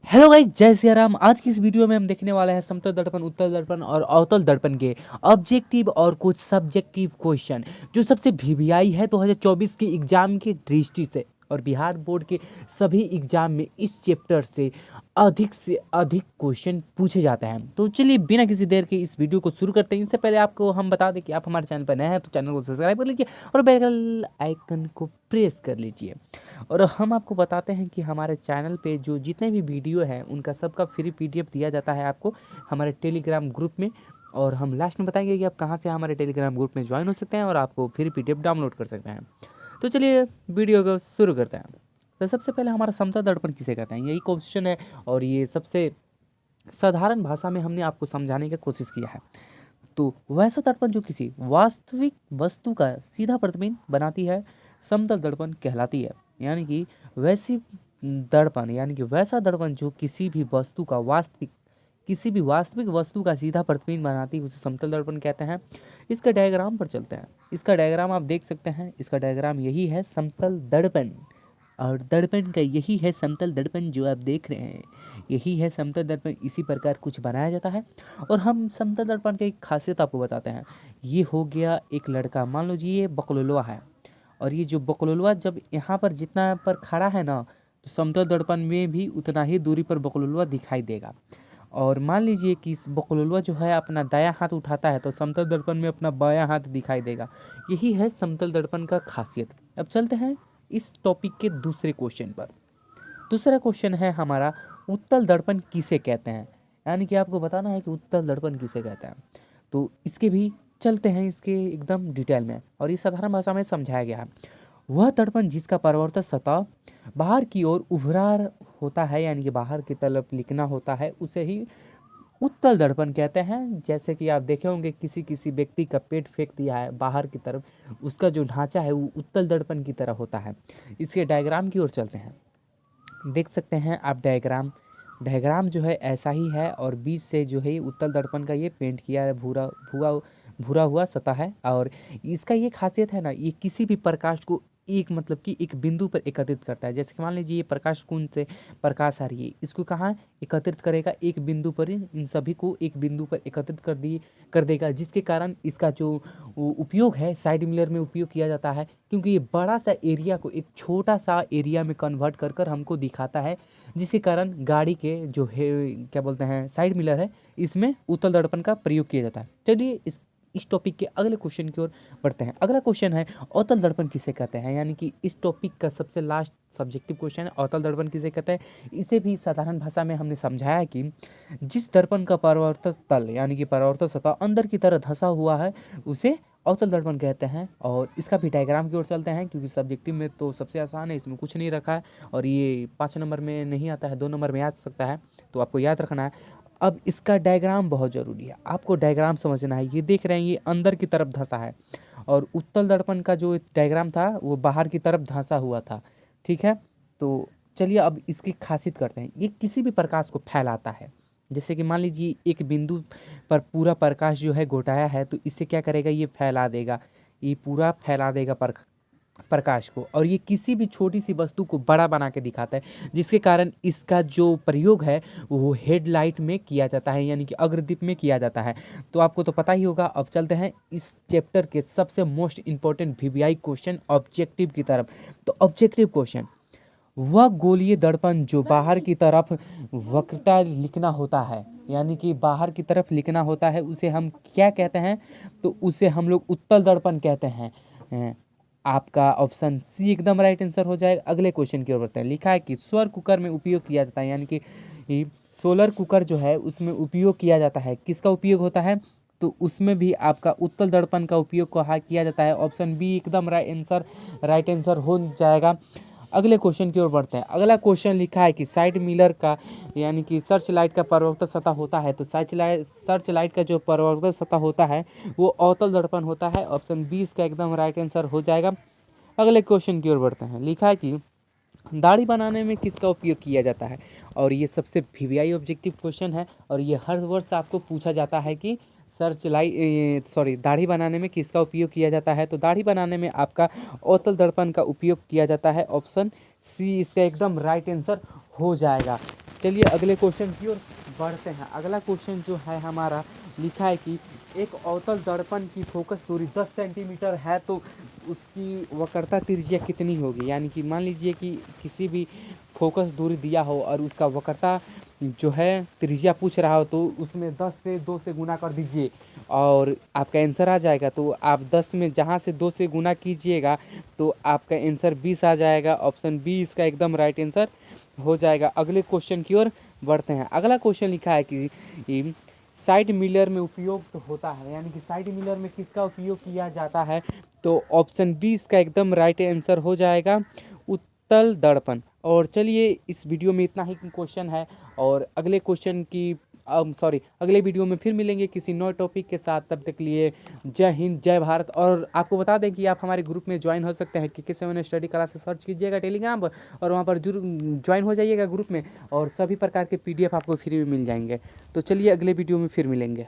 Hello guys, जय सिया राम। आज की इस वीडियो में हम देखने वाले हैं समतल दर्पण, उत्तल दर्पण और अवतल दर्पण के ऑब्जेक्टिव और कुछ सब्जेक्टिव क्वेश्चन जो सबसे वीवीआई है 2024 के एग्जाम की दृष्टि से और बिहार बोर्ड के सभी एग्जाम में इस चैप्टर से अधिक क्वेश्चन पूछे जाते हैं। तो चलिए बिना किसी देर के इस वीडियो को शुरू करते हैं। इससे पहले आपको हम बता दें कि आप हमारे चैनल पर नए हैं तो चैनल को सब्सक्राइब कर लीजिए और बेल आइकन को प्रेस कर लीजिए। और हम आपको बताते हैं कि हमारे चैनल पे जो जितने भी वीडियो हैं उनका सबका फ्री पीडीएफ दिया जाता है आपको हमारे टेलीग्राम ग्रुप में। और हम लास्ट में बताएंगे कि आप कहाँ से हमारे टेलीग्राम ग्रुप में ज्वाइन हो सकते हैं और आपको फ्री पीडीएफ डाउनलोड कर सकते हैं। तो चलिए वीडियो को शुरू करते हैं। तो सबसे पहले हमारा समतल दर्पण किसे कहते हैं, यही क्वेश्चन है और ये सबसे साधारण भाषा में हमने आपको समझाने की कोशिश किया है। तो वैसा दर्पण जो किसी वास्तविक वस्तु का सीधा प्रतिबिंब बनाती है समतल दर्पण कहलाती है। यानी कि वैसा दर्पण जो किसी भी वास्तविक वस्तु का सीधा प्रतिबिंब बनाती है उसे समतल दर्पण कहते हैं। इसका डायग्राम पर चलते हैं। इसका डायग्राम आप देख सकते हैं। इसका डायग्राम यही है समतल दर्पण, और दर्पण का यही है समतल दर्पण जो आप देख रहे हैं, यही है समतल दर्पण। इसी प्रकार कुछ बनाया जाता है और हम समतल दर्पण की एक खासियत आपको बताते हैं। ये हो गया एक लड़का, मान लो जी ये बकलोलवा है और ये जो बकलोलवा जब यहाँ पर जितना पर खड़ा है ना तो समतल दर्पण में भी उतना ही दूरी पर बकलोलवा दिखाई देगा। और मान लीजिए कि इस बकलोलवा जो है अपना दायां हाथ उठाता है तो समतल दर्पण में अपना बायां हाथ दिखाई देगा। यही है समतल दर्पण का खासियत। अब चलते हैं इस टॉपिक के दूसरे क्वेश्चन पर। दूसरा क्वेश्चन है हमारा, उत्तल दर्पण किसे कहते हैं। यानी कि आपको बताना है कि उत्तल दर्पण किसे कहते हैं। तो इसके भी चलते हैं इसके एकदम डिटेल में और ये साधारण भाषा में समझाया गया है। वह दर्पण जिसका परावर्तक सतह बाहर की ओर उभरा होता है, यानी कि बाहर की तरफ लिखना होता है, उसे ही उत्तल दर्पण कहते हैं। जैसे कि आप देखे होंगे किसी व्यक्ति का पेट फेंक दिया है बाहर की तरफ, उसका जो ढांचा है वो उत्तल दर्पण की तरह होता है। इसके डायग्राम की ओर चलते हैं। देख सकते हैं आप डायग्राम जो है ऐसा ही है और बीच से जो है उत्तल दर्पण का ये पेंट किया है, भूरा हुआ सतह है। और इसका ये खासियत है ना, ये किसी भी प्रकाश को एक बिंदु पर एकत्रित करता है। जैसे कि मान लीजिए ये प्रकाश कुंज से प्रकाश आ रही है, इसको कहाँ एकत्रित करेगा, एक बिंदु पर। इन सभी को एक बिंदु पर एकत्रित कर देगा, जिसके कारण इसका जो उपयोग है साइड मिरर में उपयोग किया जाता है। क्योंकि ये बड़ा सा एरिया को एक छोटा सा एरिया में कन्वर्ट कर हमको दिखाता है, जिसके कारण गाड़ी के जो है क्या बोलते हैं साइड मिरर है, इसमें उत्तल दर्पण का प्रयोग किया जाता है। चलिए इस टॉपिक के अगले क्वेश्चन की ओर बढ़ते हैं। अगला क्वेश्चन है अवतल दर्पण किसे कहते हैं। यानी कि इस टॉपिक का सबसे लास्ट सब्जेक्टिव क्वेश्चन है, अवतल दर्पण किसे कहते हैं। इसे भी साधारण भाषा में हमने समझाया कि जिस दर्पण का परावर्तक तल यानी कि परावर्तक सतह अंदर की तरह धंसा हुआ है उसे अवतल दर्पण कहते हैं। और इसका भी डायग्राम की ओर चलते हैं, क्योंकि सब्जेक्टिव में तो सबसे आसान है, इसमें कुछ नहीं रखा है और ये 5 नंबर में नहीं आता है, 2 नंबर में आ सकता है, तो आपको याद रखना है। अब इसका डायग्राम बहुत ज़रूरी है, आपको डायग्राम समझना है। ये देख रहे हैं ये अंदर की तरफ धंसा है और उत्तल दर्पण का जो डायग्राम था वो बाहर की तरफ धंसा हुआ था। ठीक है, तो चलिए अब इसकी खासियत करते हैं। ये किसी भी प्रकाश को फैलाता है। जैसे कि मान लीजिए एक बिंदु पर पूरा प्रकाश जो है घोटाया है तो इससे क्या करेगा, ये फैला देगा, ये पूरा फैला देगा प्रकाश को। और ये किसी भी छोटी सी वस्तु को बड़ा बना के दिखाता है, जिसके कारण इसका जो प्रयोग है वो हेडलाइट में किया जाता है, यानी कि अग्रदीप में किया जाता है। तो आपको तो पता ही होगा। अब चलते हैं इस चैप्टर के सबसे most important VVI question objective की तरफ। तो ऑब्जेक्टिव क्वेश्चन, वह गोलीय दर्पण जो बाहर की तरफ वक्रता लिखना होता है, यानी कि बाहर की तरफ लिखना होता है, उसे हम क्या कहते हैं, तो उसे हम लोग उत्तल दर्पण कहते हैं। आपका ऑप्शन सी एकदम राइट आंसर हो जाएगा। अगले क्वेश्चन की ओर बढ़ते हैं। लिखा है कि स्वर कुकर में उपयोग किया जाता है, यानी कि सोलर कुकर जो है उसमें उपयोग किया जाता है। किसका उपयोग होता है, तो उसमें भी आपका उत्तल दर्पण का उपयोग किया जाता है। ऑप्शन बी एकदम राइट आंसर हो जाएगा। अगले क्वेश्चन की ओर बढ़ते हैं। अगला क्वेश्चन लिखा है कि साइड मिरर का यानी कि सर्च लाइट का परावर्तक सतह होता है, तो सर्च लाइट का जो परावर्तक सतह होता है वो अवतल दर्पण होता है। ऑप्शन बी इसका एकदम राइट आंसर हो जाएगा। अगले क्वेश्चन की ओर बढ़ते हैं। लिखा है कि दाढ़ी बनाने में किसका उपयोग किया जाता है, और ये सबसे वीवीआई ऑब्जेक्टिव क्वेश्चन है और ये हर वर्ष आपको पूछा जाता है कि दाढ़ी बनाने में किसका उपयोग किया जाता है। तो दाढ़ी बनाने में आपका अवतल दर्पण का उपयोग किया जाता है। ऑप्शन सी इसका एकदम राइट आंसर हो जाएगा। चलिए अगले क्वेश्चन की ओर बढ़ते हैं। अगला क्वेश्चन जो है हमारा, लिखा है कि एक अवतल दर्पण की फोकस दूरी 10 सेंटीमीटर है तो उसकी वक्रता त्रिज्या कितनी होगी। यानी कि मान लीजिए कि किसी भी फोकस दूरी दिया हो और उसका वक्रता जो है त्रिज्या पूछ रहा हो, तो उसमें 10 से 2 से गुना कर दीजिए और आपका आंसर आ जाएगा। तो आप 10 में जहाँ से 2 से गुना कीजिएगा तो आपका आंसर 20 आ जाएगा। ऑप्शन बी इसका एकदम राइट आंसर हो जाएगा। अगले क्वेश्चन की ओर बढ़ते हैं। अगला क्वेश्चन लिखा है कि साइड मिरर में उपयोग तो होता है, यानी कि साइड मिरर में किसका उपयोग किया जाता है। तो ऑप्शन बी इसका एकदम राइट आंसर हो जाएगा, उत्तल दर्पण। और चलिए इस वीडियो में इतना ही क्वेश्चन है और अगले क्वेश्चन की अगले वीडियो में फिर मिलेंगे किसी नए टॉपिक के साथ। तब तक के लिए जय हिंद जय भारत। और आपको बता दें कि आप हमारे ग्रुप में ज्वाइन हो सकते हैं, KK7 स्टडी क्लास से सर्च कीजिएगा टेलीग्राम पर और वहाँ पर जरूर ज्वाइन हो जाइएगा ग्रुप में, और सभी प्रकार के PDF आपको फ्री में मिल जाएंगे। तो चलिए अगले वीडियो में फिर मिलेंगे।